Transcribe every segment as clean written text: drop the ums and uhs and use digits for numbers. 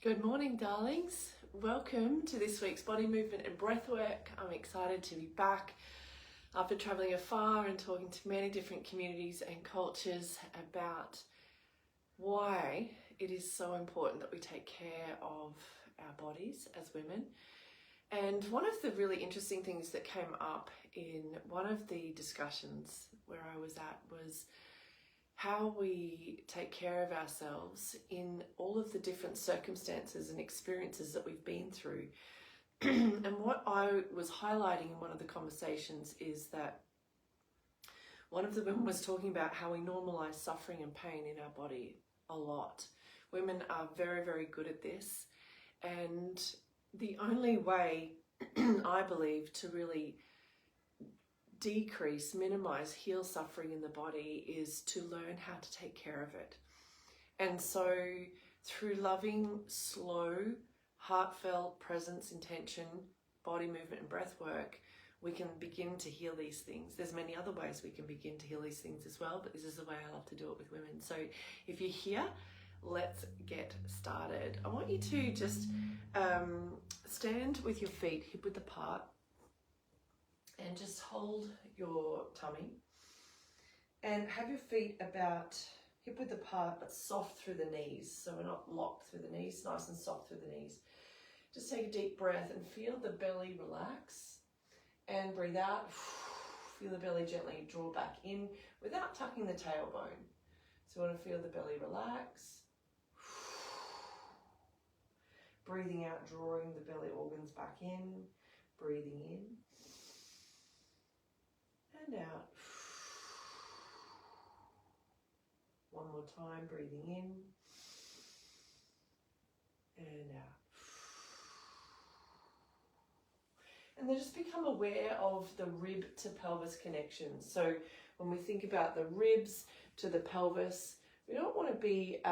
Good morning, darlings. Welcome to this week's body movement and breathwork. I'm excited to be back after traveling afar and talking to many different communities and cultures about why it is so important that we take care of our bodies as women. And one of the really interesting things that came up in one of the discussions where I was at was how we take care of ourselves in all of the different circumstances and experiences that we've been through. And what I was highlighting in one of the conversations is that one of the women was talking about how we normalize suffering and pain in our body a lot. Women are very, very good at this. And the only way, I believe, to really decrease, minimize, heal suffering in the body is to learn how to take care of it. And so through loving, slow, heartfelt presence, intention, body movement and breath work, we can begin to heal these things. There's many other ways we can begin to heal these things as well, but this is the way I love to do it with women. So if you're here, let's get started. I want you to just stand with your feet hip width apart and just hold your tummy and have your feet about hip width apart but soft through the knees. So we're not locked through the knees, nice and soft through the knees. Just take a deep breath and feel the belly relax and breathe out. Feel the belly gently draw back in without tucking the tailbone. So we want to feel the belly relax. Breathing out, drawing the belly organs back in. Breathing in. And out. One more time, breathing in and out. And then just become aware of the rib to pelvis connection. So when we think about the ribs to the pelvis, we don't want to be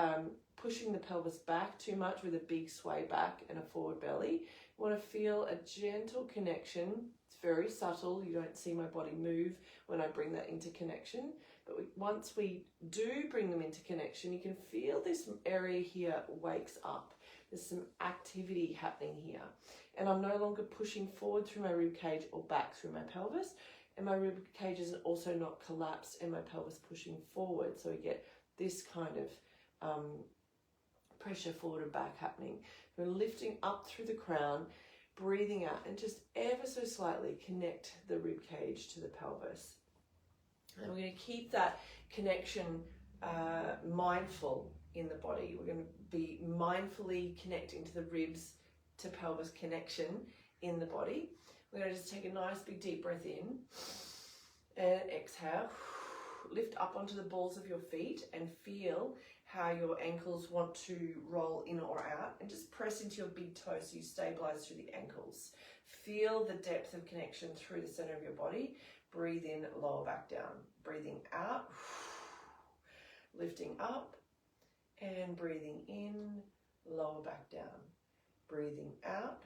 pushing the pelvis back too much with a big sway back and a forward belly. You want to feel a gentle connection. It's very subtle. You don't see my body move when I bring that into connection. But once we do bring them into connection, you can feel this area here wakes up. There's some activity happening here. And I'm no longer pushing forward through my rib cage or back through my pelvis. And my rib cage is also not collapsed and my pelvis pushing forward. So we get this kind of pressure forward and back happening. We're lifting up through the crown, breathing out, and just ever so slightly connect the rib cage to the pelvis. And we're going to keep that connection mindful in the body. We're going to be mindfully connecting to the ribs to pelvis connection in the body. We're going to just take a nice big deep breath in and exhale. Lift up onto the balls of your feet and feel how your ankles want to roll in or out, and just press into your big toe so you stabilize through the ankles. Feel the depth of connection through the center of your body. Breathe in, lower back down. Breathing out, lifting up, and breathing in, lower back down. Breathing out,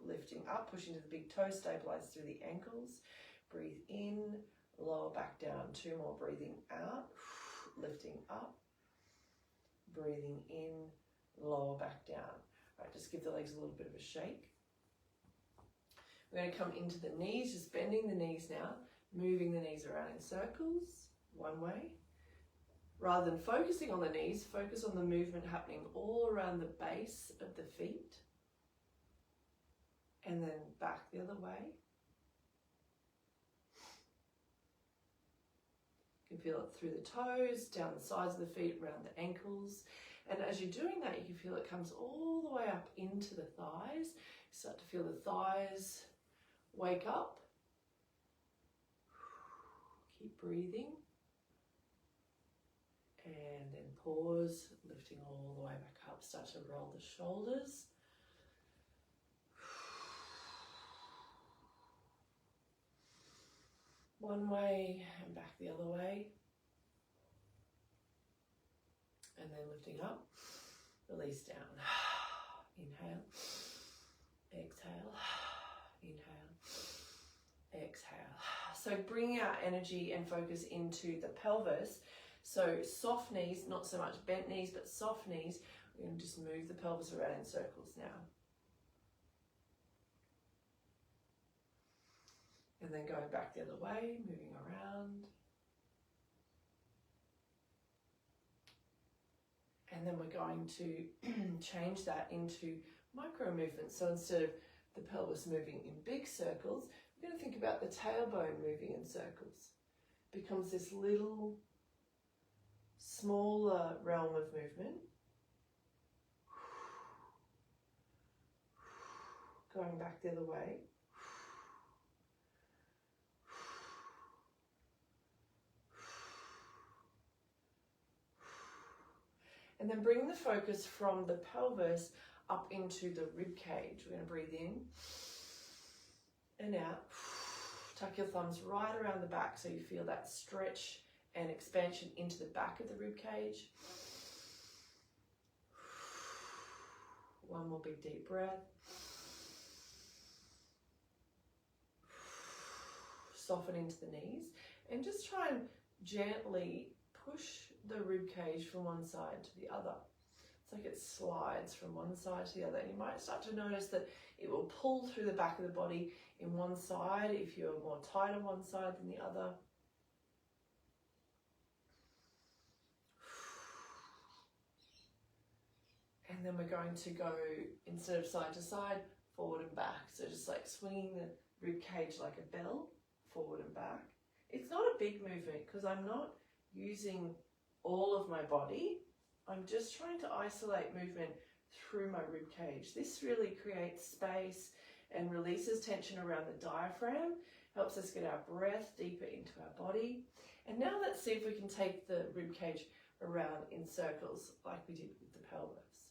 lifting up, pushing to the big toe, stabilize through the ankles. Breathe in, lower back down. Two more. Breathing out, lifting up, breathing in, lower back down. All right, just give the legs a little bit of a shake. We're going to come into the knees, just bending the knees now, moving the knees around in circles, one way. Rather than focusing on the knees, focus on the movement happening all around the base of the feet. And then back the other way. You can feel it through the toes, down the sides of the feet, around the ankles. And as you're doing that, you can feel it comes all the way up into the thighs. You start to feel the thighs wake up. Keep breathing. And then pause, lifting all the way back up. Start to roll the shoulders. One way and back the other way. And then lifting up, release down. Inhale, exhale, inhale, exhale. So bring our energy and focus into the pelvis So soft knees, not so much bent knees, but soft knees. We're going to just move the pelvis around in circles now. And then going back the other way, moving around. And then we're going to change that into micro movements. So instead of the pelvis moving in big circles, we're going to think about the tailbone moving in circles. It becomes this little, smaller realm of movement. Going back the other way. And then bring the focus from the pelvis up into the rib cage. We're going to breathe in and out. Tuck your thumbs right around the back so you feel that stretch and expansion into the back of the rib cage. One more big deep breath. Soften into the knees and just try and gently push the rib cage from one side to the other. It's like it slides from one side to the other, and you might start to notice that it will pull through the back of the body in one side if you're more tight on one side than the other. And then we're going to go, instead of side to side, forward and back. So just like swinging the rib cage like a bell, forward and back. It's not a big movement because I'm not using all of my body. I'm just trying to isolate movement through my rib cage. This really creates space and releases tension around the diaphragm, helps us get our breath deeper into our body. And now let's see if we can take the rib cage around in circles like we did with the pelvis.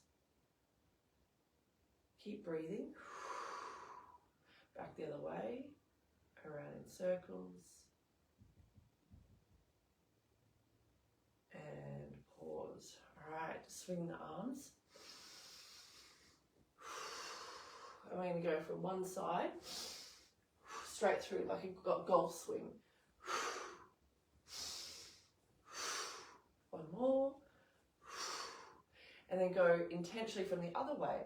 Keep breathing. Back the other way, around in circles. And pause. All right, swing the arms. I'm going to go from one side, straight through like a golf swing. One more. And then go intentionally from the other way.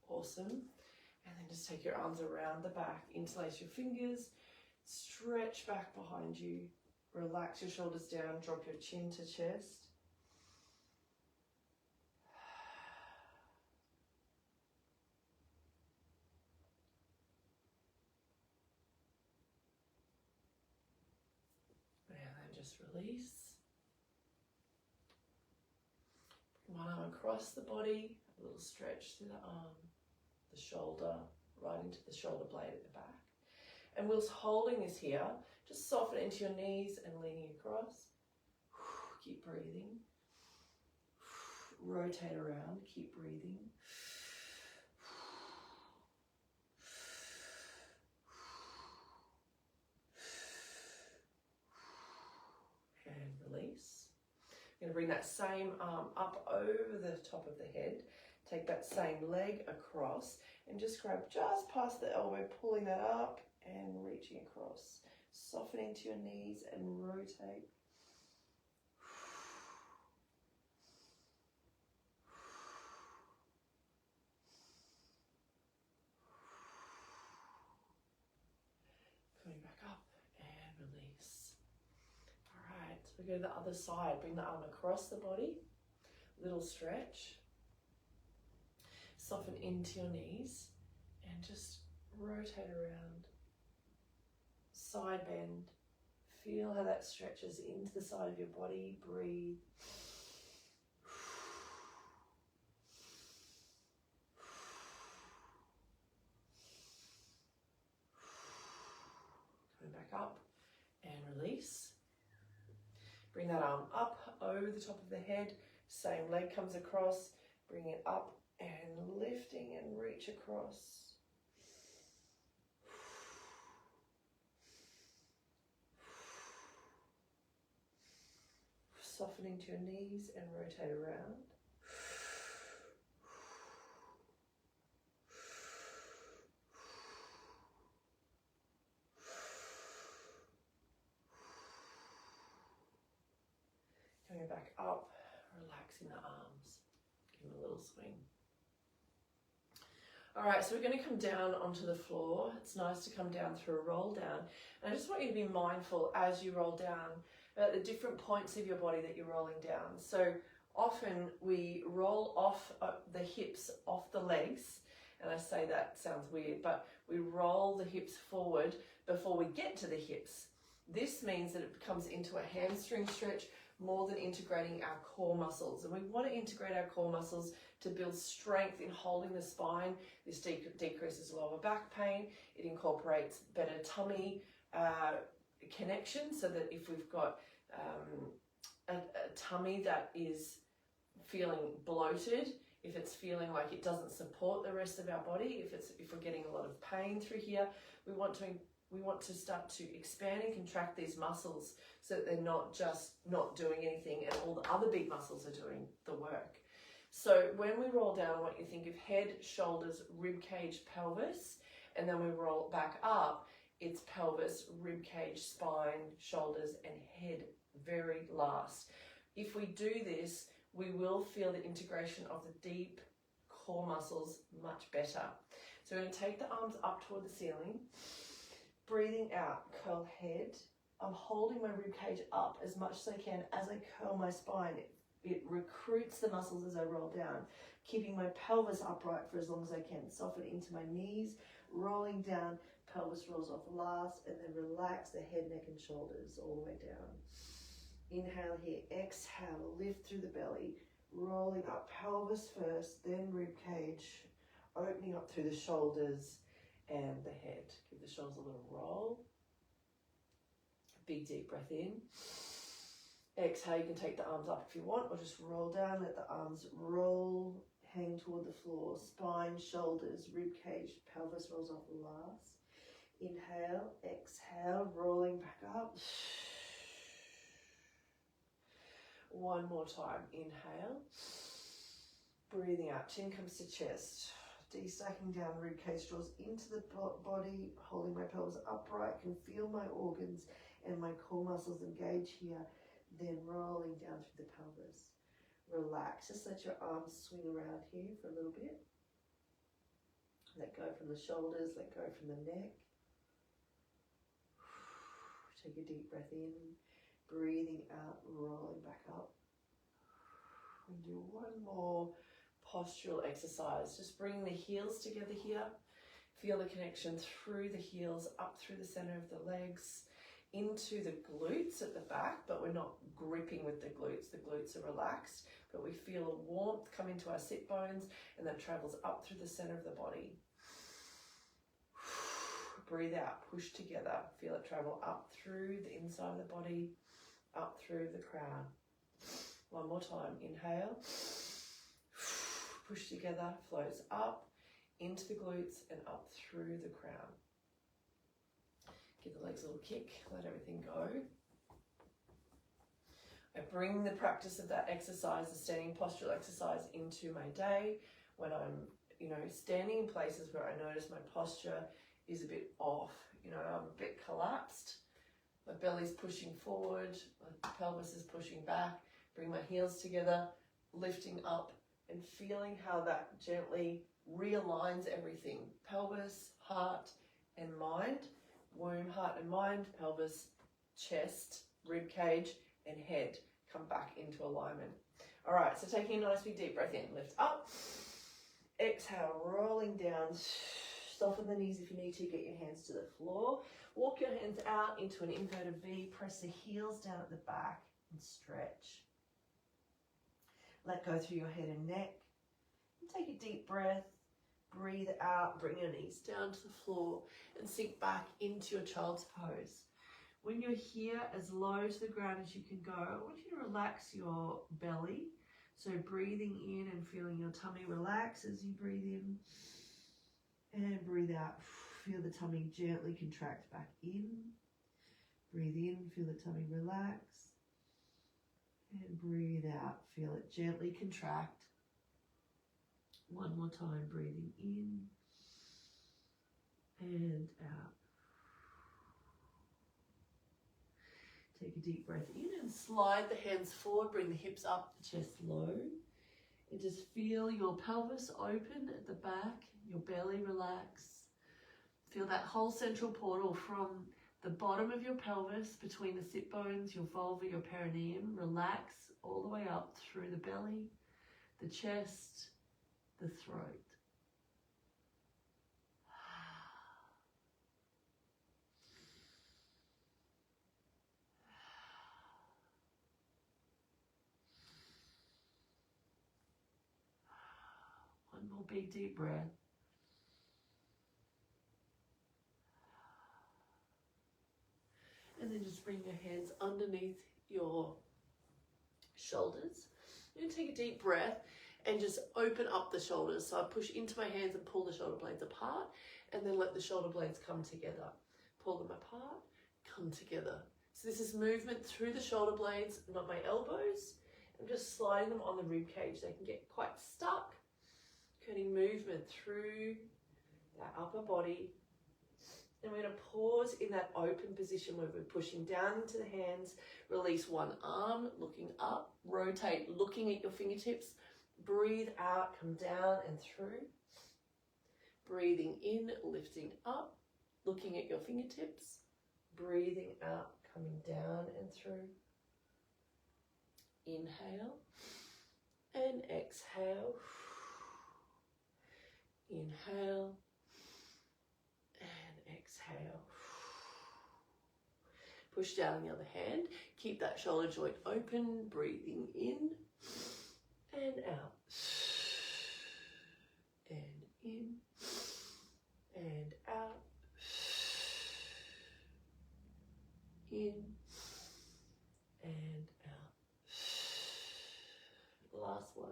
Awesome. And then just take your arms around the back, interlace your fingers, stretch back behind you, relax your shoulders down, drop your chin to chest. And then just release. One arm across the body, a little stretch through the arm, the shoulder, right into the shoulder blade at the back. And whilst holding this here, just soften into your knees and leaning across. Keep breathing. Rotate around, keep breathing. And release. You're going to bring that same arm up over the top of the head. Take that same leg across and just grab just past the elbow, pulling that up and reaching across. Soften into your knees and rotate. Coming back up and release. All right, so we go to the other side. Bring the arm across the body. Little stretch. Soften into your knees and just rotate around. Side bend. Feel how that stretches into the side of your body. Breathe. Coming back up and release. Bring that arm up over the top of the head. Same leg comes across. Bring it up and lifting and reach across. Softening to your knees and rotate around. Coming back up, relaxing the arms. Give them a little swing. All right, so we're going to come down onto the floor. It's nice to come down through a roll down. And I just want you to be mindful as you roll down about the different points of your body that you're rolling down. So often we roll off the hips off the legs, and I say that sounds weird, but we roll the hips forward before we get to the hips. This means that it comes into a hamstring stretch more than integrating our core muscles. And we want to integrate our core muscles to build strength in holding the spine. This decreases lower back pain. It incorporates better tummy connection, so that if we've got a tummy that is feeling bloated, if it's feeling like it doesn't support the rest of our body, if we're getting a lot of pain through here, we want to start to expand and contract these muscles so that they're not just not doing anything and all the other big muscles are doing the work. So when we roll down, I want you to think of head, shoulders, rib cage, pelvis, and then we roll back up, it's pelvis, rib cage, spine, shoulders, and head very last. If we do this, we will feel the integration of the deep core muscles much better. So we're going to take the arms up toward the ceiling, breathing out, curl head. I'm holding my rib cage up as much as I can as I curl my spine. It recruits the muscles as I roll down, keeping my pelvis upright for as long as I can. Soften into my knees, rolling down, pelvis rolls off last, and then relax the head, neck, and shoulders all the way down. Inhale here, exhale, lift through the belly, rolling up, pelvis first, then rib cage, opening up through the shoulders and the head. Give the shoulders a little roll. Big deep breath in. Exhale, you can take the arms up if you want, or just roll down, let the arms roll, hang toward the floor, spine, shoulders, rib cage, pelvis rolls off last. Inhale, exhale, rolling back up. One more time, inhale, breathing out, chin comes to chest, de-stacking down, rib cage draws into the body, holding my pelvis upright, can feel my organs and my core muscles engage here, then rolling down through the pelvis. Relax, just let your arms swing around here for a little bit. Let go from the shoulders, let go from the neck. Take a deep breath in. Breathing out, rolling back up. And do one more postural exercise. Just bring the heels together here. Feel the connection through the heels, up through the center of the legs, into the glutes at the back, but we're not gripping with the glutes. The glutes are relaxed, but we feel a warmth come into our sit bones and that travels up through the center of the body. Breathe out, push together. Feel it travel up through the inside of the body, up through the crown. One more time, inhale, push together, flows up into the glutes and up through the crown. Give the legs a little kick, let everything go. I bring the practice of that exercise, the standing postural exercise, into my day when I'm, standing in places where I notice my posture is a bit off, I'm a bit collapsed. My belly's pushing forward, my pelvis is pushing back. Bring my heels together, lifting up and feeling how that gently realigns everything. Pelvis, heart and mind. Womb, heart and mind, pelvis, chest, rib cage and head come back into alignment. All right, so taking a nice big deep breath in, lift up. Exhale, rolling down. Soften the knees if you need to, get your hands to the floor. Walk your hands out into an inverted V, press the heels down at the back and stretch. Let go through your head and neck. And take a deep breath, breathe out, bring your knees down to the floor and sink back into your child's pose. When you're here as low to the ground as you can go, I want you to relax your belly. So breathing in and feeling your tummy relax as you breathe in. And breathe out, feel the tummy gently contract back in. Breathe in, feel the tummy relax. And breathe out, feel it gently contract. One more time, breathing in and out. Take a a deep breath in and slide the hands forward, bring the hips up, the chest low. And just feel your pelvis open at the back, your belly relax. Feel that whole central portal from the bottom of your pelvis, between the sit bones, your vulva, your perineum, relax all the way up through the belly, the chest, the throat. One more big deep breath. And then just bring your hands underneath your shoulders. You're going to take a deep breath and just open up the shoulders. So I push into my hands and pull the shoulder blades apart, and then let the shoulder blades come together. Pull them apart, come together. So this is movement through the shoulder blades, not my elbows. I'm just sliding them on the rib cage. They can get quite stuck. Creating movement through that upper body. And we're going to pause in that open position where we're pushing down into the hands. Release one arm, looking up. Rotate, looking at your fingertips. Breathe out, come down and through. Breathing in, lifting up. Looking at your fingertips. Breathing out, coming down and through. Inhale and exhale. Inhale and exhale. Push down the other hand. Keep that shoulder joint open. Breathing in and out. And in and out. In and out. Last one.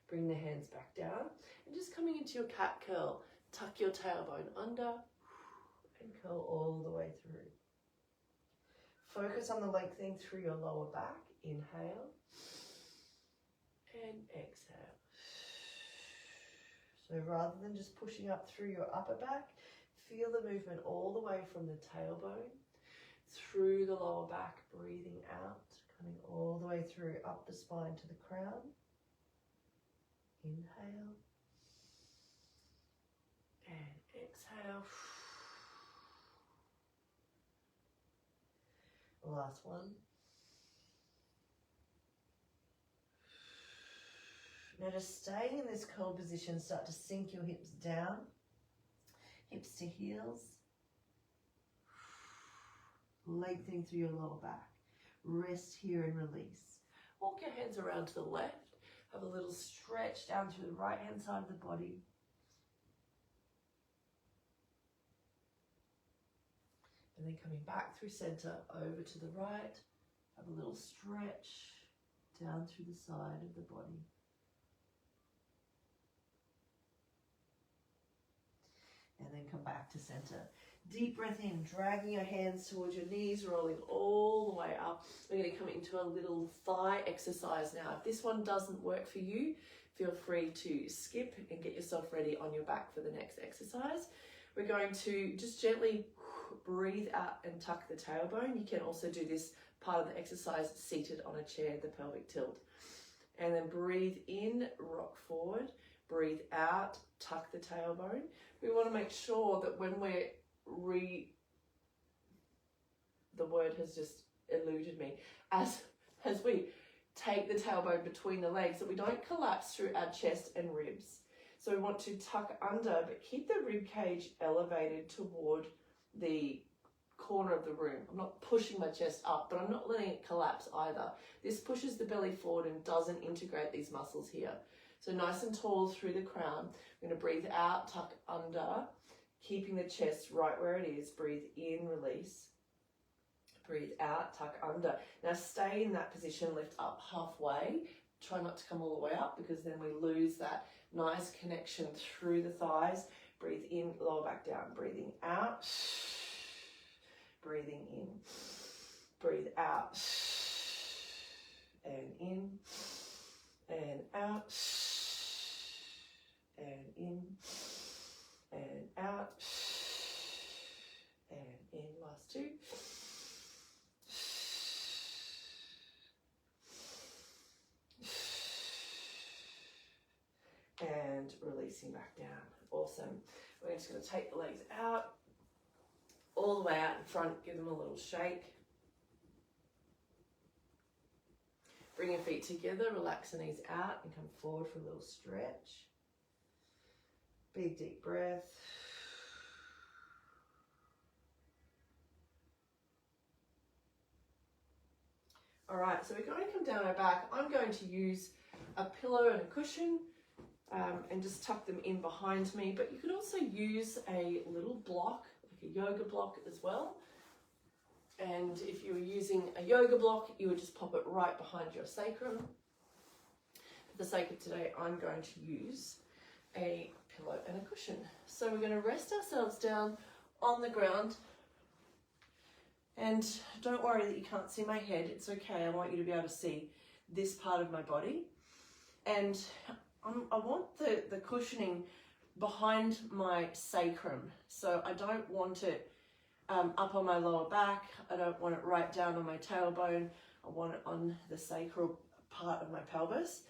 Bring the hands back down and just coming into your cat curl. Tuck your tailbone under and curl all the way through. Focus on the lengthening through your lower back. Inhale and exhale. So rather than just pushing up through your upper back, feel the movement all the way from the tailbone through the lower back, breathing out, coming all the way through up the spine to the crown. Inhale and exhale. Last one. Now just staying in this curl position, start to sink your hips down, hips to heels, lengthening through your lower back. Rest here and release. Walk your hands around to the left. Have a little stretch down through the right hand side of the body. And then coming back through center, over to the right. Have a little stretch down through the side of the body. And then come back to center. Deep breath in, dragging your hands towards your knees, rolling all the way up. We're going to come into a little thigh exercise now. If this one doesn't work for you, feel free to skip and get yourself ready on your back for the next exercise. We're going to just gently breathe out and tuck the tailbone. You can also do this part of the exercise seated on a chair, the pelvic tilt. And then breathe in, rock forward. Breathe out, tuck the tailbone. We want to make sure that when we're the word has just eluded me, as we take the tailbone between the legs, that we don't collapse through our chest and ribs. So we want to tuck under, but keep the rib cage elevated toward the corner of the room. I'm not pushing my chest up, but I'm not letting it collapse either. This pushes the belly forward and doesn't integrate these muscles here. So nice and tall through the crown. We're going to breathe out, tuck under, keeping the chest right where it is. Breathe in, release. Breathe out, tuck under. Now stay in that position, lift up halfway. Try not to come all the way up because then we lose that nice connection through the thighs. Breathe in, lower back down. Breathing out. Breathing in. Breathe out. And in. And out. And in. And out. and releasing back down. Awesome. We're just going to take the legs out, all the way out in front, give them a little shake. Bring your feet together, relax the knees out and come forward for a little stretch. Big deep breath. All right, so we're going to come down our back. I'm going to use a pillow and a cushion and just tuck them in behind me, but you could also use a little block, like a yoga block as well. And if you were using a yoga block, you would just pop it right behind your sacrum. For the sake of today, I'm going to use a pillow and a cushion. So we're going to rest ourselves down on the ground. And don't worry that you can't see my head. It's okay. I want you to be able to see this part of my body. And I want the cushioning behind my sacrum. So I don't want it up on my lower back. I don't want it right down on my tailbone. I want it on the sacral part of my pelvis.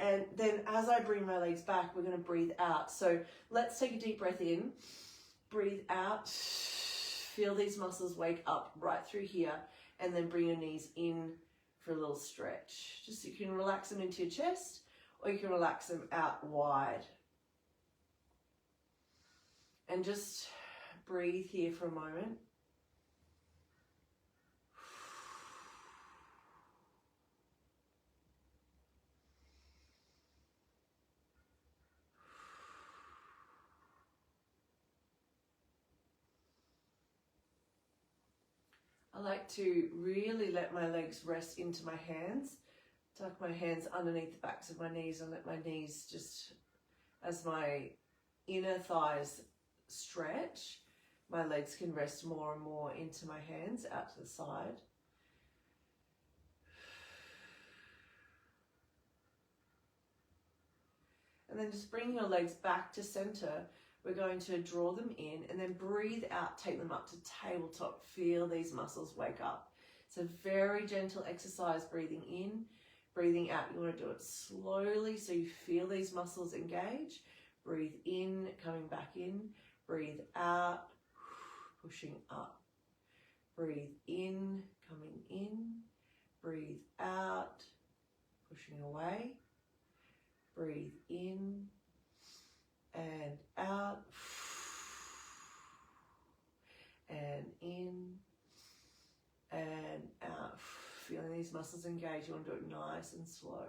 And then as I bring my legs back, we're going to breathe out. So let's take a deep breath in, breathe out, feel these muscles wake up right through here, and then bring your knees in for a little stretch. Just you can relax them into your chest, or you can relax them out wide. And just breathe here for a moment. I like to really let my legs rest into my hands. Tuck my hands underneath the backs of my knees and let my knees just, as my inner thighs stretch, my legs can rest more and more into my hands out to the side. And then just bring your legs back to center. We're going to draw them in and then breathe out, take them up to tabletop. Feel these muscles wake up. It's a very gentle exercise, breathing in, breathing out. You want to do it slowly so you feel these muscles engage. Breathe in, coming back in, breathe out, pushing up. Breathe in, coming in, breathe out, pushing away. Breathe in and out, and in and out. Feeling these muscles engage. You want to do it nice and slow.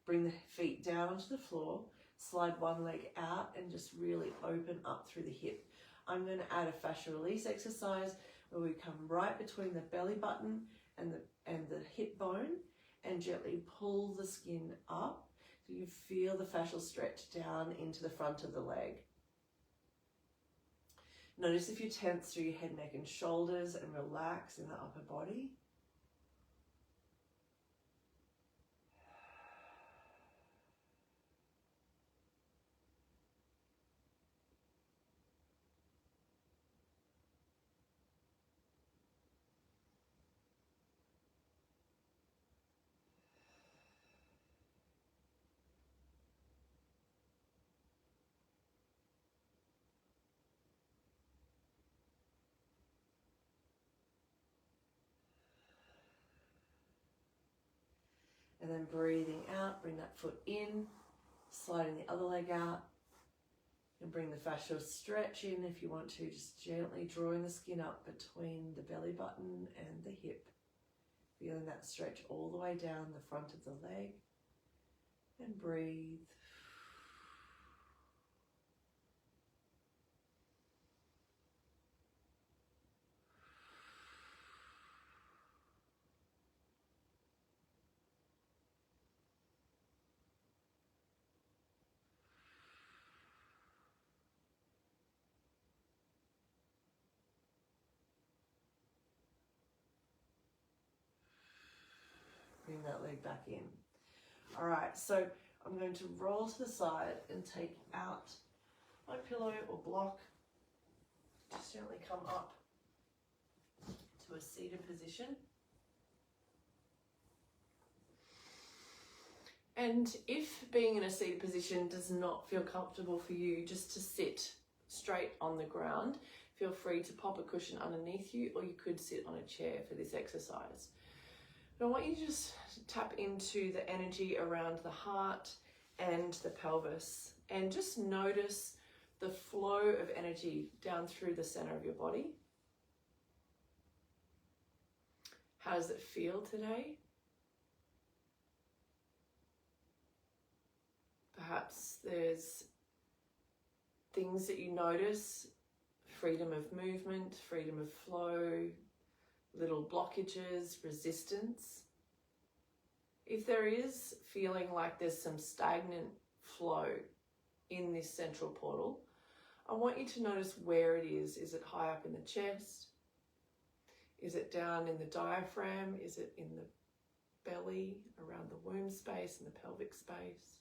Bring the feet down onto the floor, slide one leg out and just really open up through the hip. I'm going to add a fascia release exercise where we come right between the belly button and the hip bone and gently pull the skin up. So you feel the fascial stretch down into the front of the leg. Notice if you tense through your head, neck and shoulders and relax in the upper body. And then breathing out, bring that foot in, sliding the other leg out, and bring the fascial stretch in if you want to, just gently drawing the skin up between the belly button and the hip. Feeling that stretch all the way down the front of the leg, and breathe. Bring that leg back in. All right, so I'm going to roll to the side and take out my pillow or block. Just gently come up to a seated position. And if being in a seated position does not feel comfortable for you, just to sit straight on the ground, feel free to pop a cushion underneath you, or you could sit on a chair for this exercise. But I want you to just tap into the energy around the heart and the pelvis, and just notice the flow of energy down through the center of your body. How does it feel today? Perhaps there's things that you notice, freedom of movement, freedom of flow, little blockages, resistance. If there is feeling like there's some stagnant flow in this central portal, I want you to notice where it is. Is it high up in the chest? Is it down in the diaphragm? Is it in the belly, around the womb space and the pelvic space?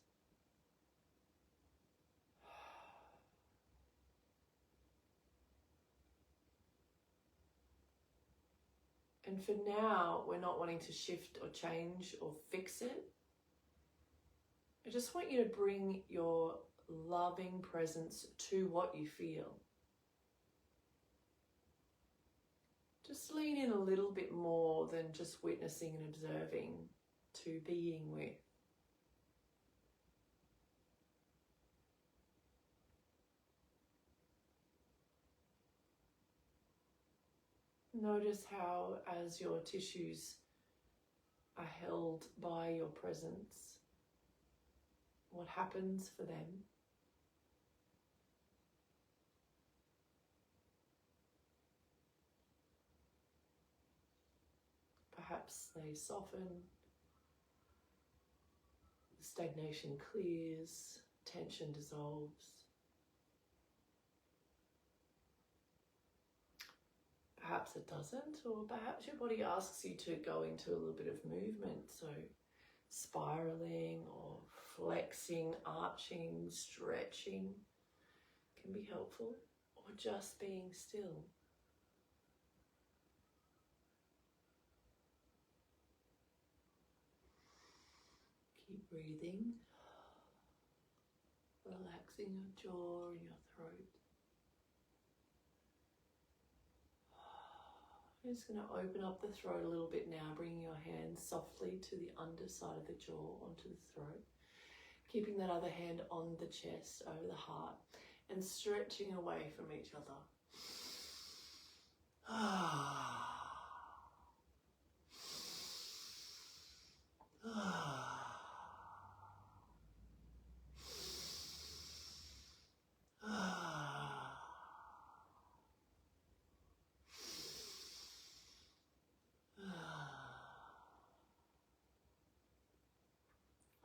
And for now, we're not wanting to shift or change or fix it. I just want you to bring your loving presence to what you feel. Just lean in a little bit more than just witnessing and observing, to being with. Notice how, as your tissues are held by your presence, what happens for them. Perhaps they soften, stagnation clears, tension dissolves. Perhaps it doesn't, or perhaps your body asks you to go into a little bit of movement, so spiraling or flexing, arching, stretching can be helpful, or just being still. Keep breathing, relaxing your jaw and your throat. I'm just going to open up the throat a little bit now, bringing your hands softly to the underside of the jaw, onto the throat. Keeping that other hand on the chest, over the heart, and stretching away from each other.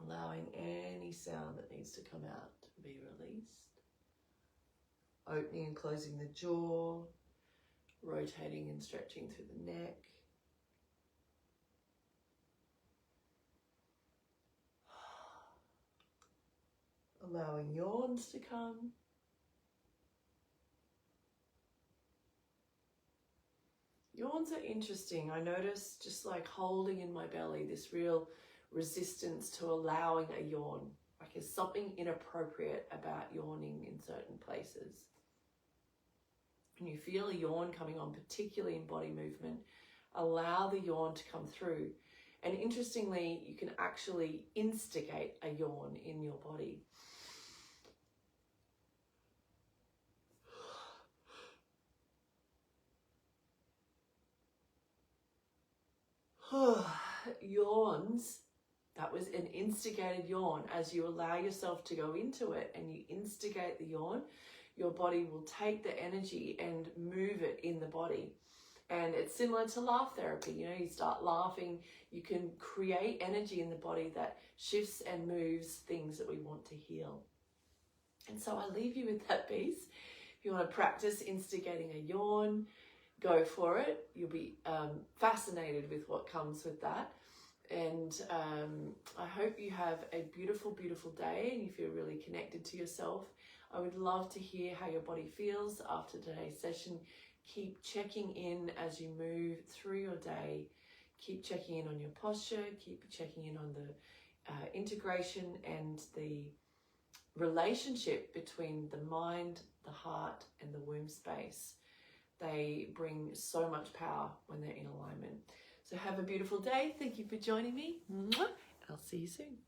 Allowing any sound that needs to come out to be released. Opening and closing the jaw, rotating and stretching through the neck. Allowing yawns to come. Yawns are interesting. I notice just like holding in my belly this real resistance to allowing a yawn. Like there's something inappropriate about yawning in certain places. When you feel a yawn coming on, particularly in body movement, allow the yawn to come through. And interestingly, you can actually instigate a yawn in your body. Yawns, that was an instigated yawn. As you allow yourself to go into it and you instigate the yawn, your body will take the energy and move it in the body. And it's similar to laugh therapy. You know, you start laughing, you can create energy in the body that shifts and moves things that we want to heal. And so I leave you with that piece. If you want to practice instigating a yawn, go for it. You'll be fascinated with what comes with that. And I hope you have a beautiful, beautiful day and you feel really connected to yourself. I would love to hear how your body feels after today's session. Keep checking in as you move through your day. Keep checking in on your posture. Keep checking in on the integration and the relationship between the mind, the heart, and the womb space. They bring so much power when they're in alignment. So have a beautiful day. Thank you for joining me. Mwah. I'll see you soon.